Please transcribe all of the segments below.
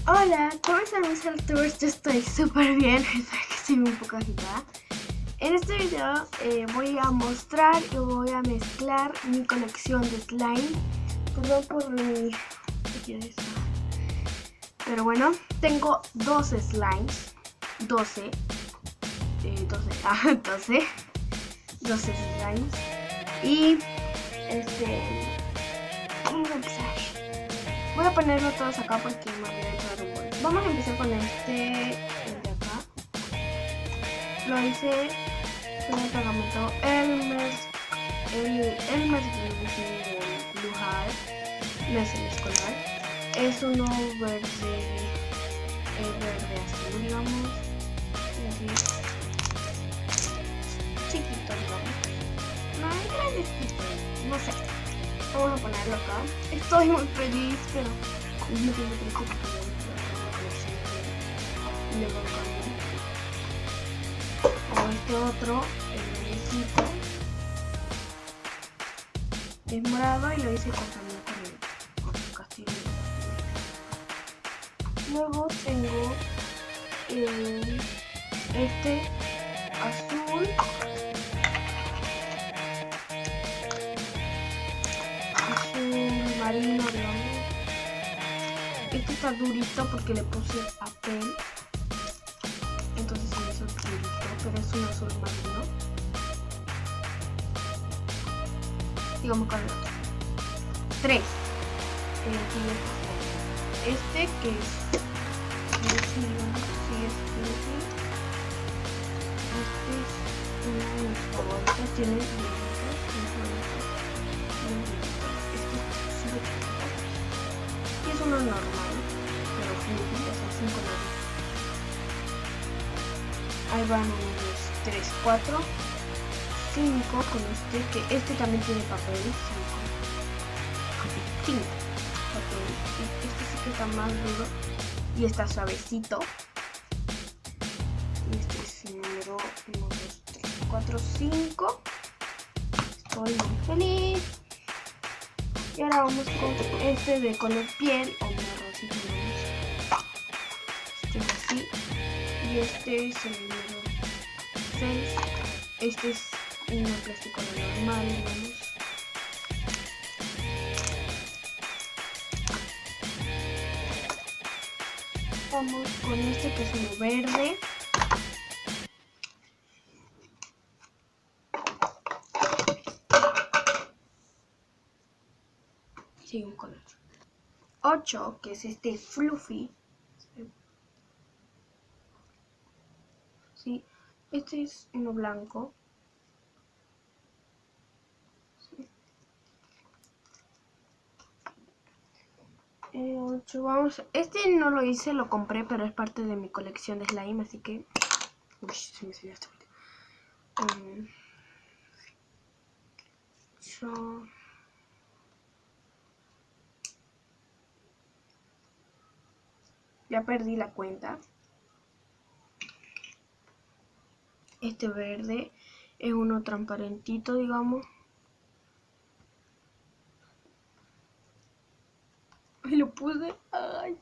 Hola, ¿cómo están mis alturas? Yo estoy súper bien, espero que estoy un poco agitada. En este video voy a mostrar y voy a mezclar mi colección de slime. Perdón por mi... Pero bueno, tengo 12 slimes. 12 slimes. Y vamos a empezar. Voy a ponerlo todos acá porque me voy a echar un bol. Vamos a empezar con el de acá. Lo hice con el pegamento Elmer's Blue Heart. No es el escolar. Es uno verde azul, digamos. Así. Chiquito, digamos. No, es grandecito. No sé. Vamos a ponerlo acá. Estoy muy feliz, pero al mismo tiempo triste porque me lo cambio. O este otro, el verdecito, es morado y lo hice con el castillo. Luego tengo este azul. Marino, digamos. Este está durito porque le puse papel, entonces se me hizo durito, pero es un azul marino. Digamos con el otro. 3. Este que es este es uno de mis favoritos, tiene y es uno normal, pero fluffy, o sea, 5 colores. Ahí van 1, 2, 3, 4, 5 con que este también tiene papel, 5 papel. Este sí que está más duro y está suavecito. Y este es el número 1, 2, 3, 4, 5. Estoy muy feliz. Y ahora vamos con este de color piel o marroncito. Este es así. Y este es el número 6. Este es un plástico normal, digamos. Vamos con este que es uno verde. Sí, un color 8, que es este fluffy. Sí, este es uno blanco. Sí. 8, vamos. Este no lo hice, lo compré, pero es parte de mi colección de slime, así que... Uy, se me salió esto. Ya perdí la cuenta. Este verde es uno transparentito, digamos. Y lo puse. Ay.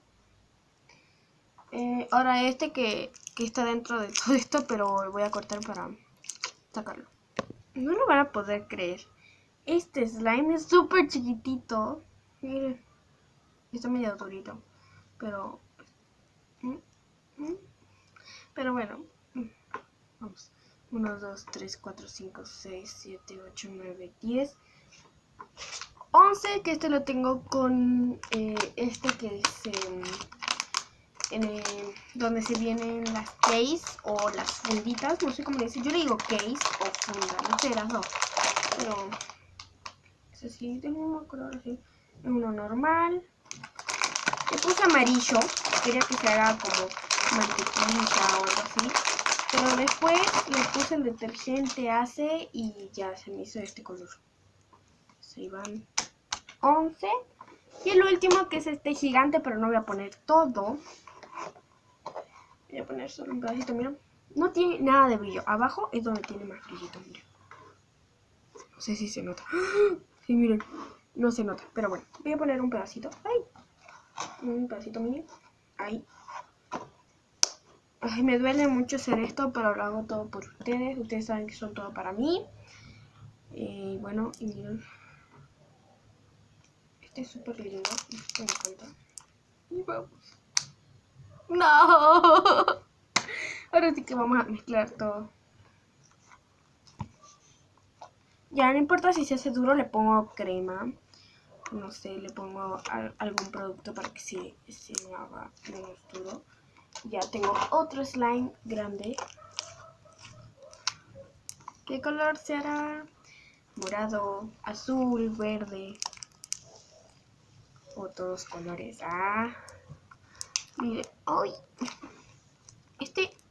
Ahora este que está dentro de todo esto, pero voy a cortar para sacarlo. No lo van a poder creer. Este slime es súper chiquitito. Miren. Está medio durito. Pero... Pero bueno. Vamos. 1, 2, 3, 4, 5, 6, 7, 8, 9, 10. 11, que este lo tengo con este que es donde se vienen las case o las funditas, no sé cómo le dicen, yo le digo case o funda, no sé, las dos, pero es así, tengo un color así, es uno normal. Le puse amarillo, quería que se haga como mantequilla o algo así, pero después le puse el detergente Ace y ya se me hizo este color. Ahí van 11. Y el último, que es este gigante, pero no voy a poner todo. Voy a poner solo un pedacito, mira. No tiene nada de brillo. Abajo es donde tiene más brillito, mira. No sé si se nota. Sí, miren. No se nota, pero bueno. Voy a poner un pedacito. ¡Ay! Un pedacito mini. Ay. Ay, me duele mucho hacer esto, pero lo hago todo por ustedes. Ustedes saben que son todo para mí. Bueno, y miren. Este es súper lindo. Me encanta. Y vamos. ¡No! Ahora sí que vamos a mezclar todo. Ya no importa si se hace duro, le pongo crema. No sé, le pongo algún producto para que se me haga menos duro. Ya tengo otro slime grande. ¿Qué color será? Morado, azul, verde. O todos colores. Ah, mire, ¡ay!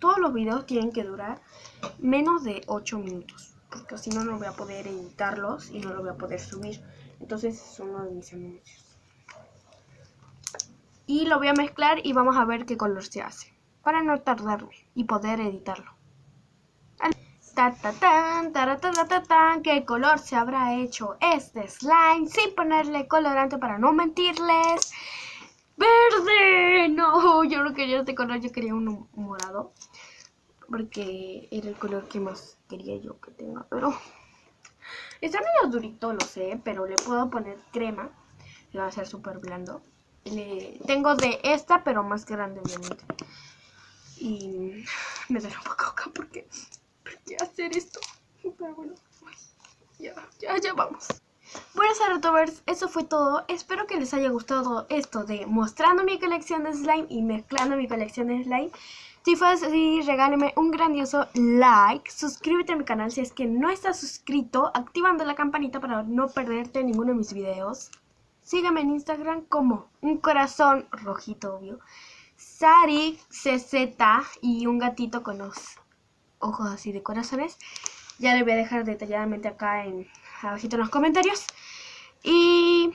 Todos los videos tienen que durar menos de 8 minutos. Porque si no, no voy a poder editarlos y no lo voy a poder subir. Entonces es uno de mis anuncios. Y lo voy a mezclar y vamos a ver qué color se hace. Para no tardarme y poder editarlo. ¿Qué color se habrá hecho este slime sin ponerle colorante para no mentirles? ¡Verde! No, yo no quería este color, yo quería uno morado. Porque era el color que más quería yo que tenga. Pero está medio durito, lo sé, pero le puedo poner crema. Le va a ser súper blando. Tengo de esta, pero más grande, obviamente. Y me duele un poco acá porque hacer esto. Pero bueno, ya vamos. Bueno, Saratubers, eso fue todo. Espero que les haya gustado esto de mostrando mi colección de slime y mezclando mi colección de slime. Si fue así, regáleme un grandioso like. Suscríbete a mi canal si es que no estás suscrito, activando la campanita para no perderte ninguno de mis videos. Sígueme en Instagram como un corazón rojito, obvio. Sari CZ y un gatito con los ojos así de corazones. Ya le voy a dejar detalladamente acá abajito en los comentarios. Y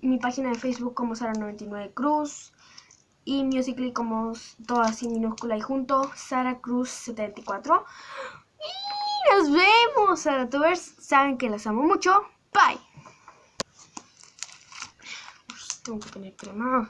mi página de Facebook como Sara99 Cruz. Y Musical.ly como todo así minúscula y junto, Sara Cruz 74. Y nos vemos, Saratubers. Saben que las amo mucho. Bye. Tengo que poner crema.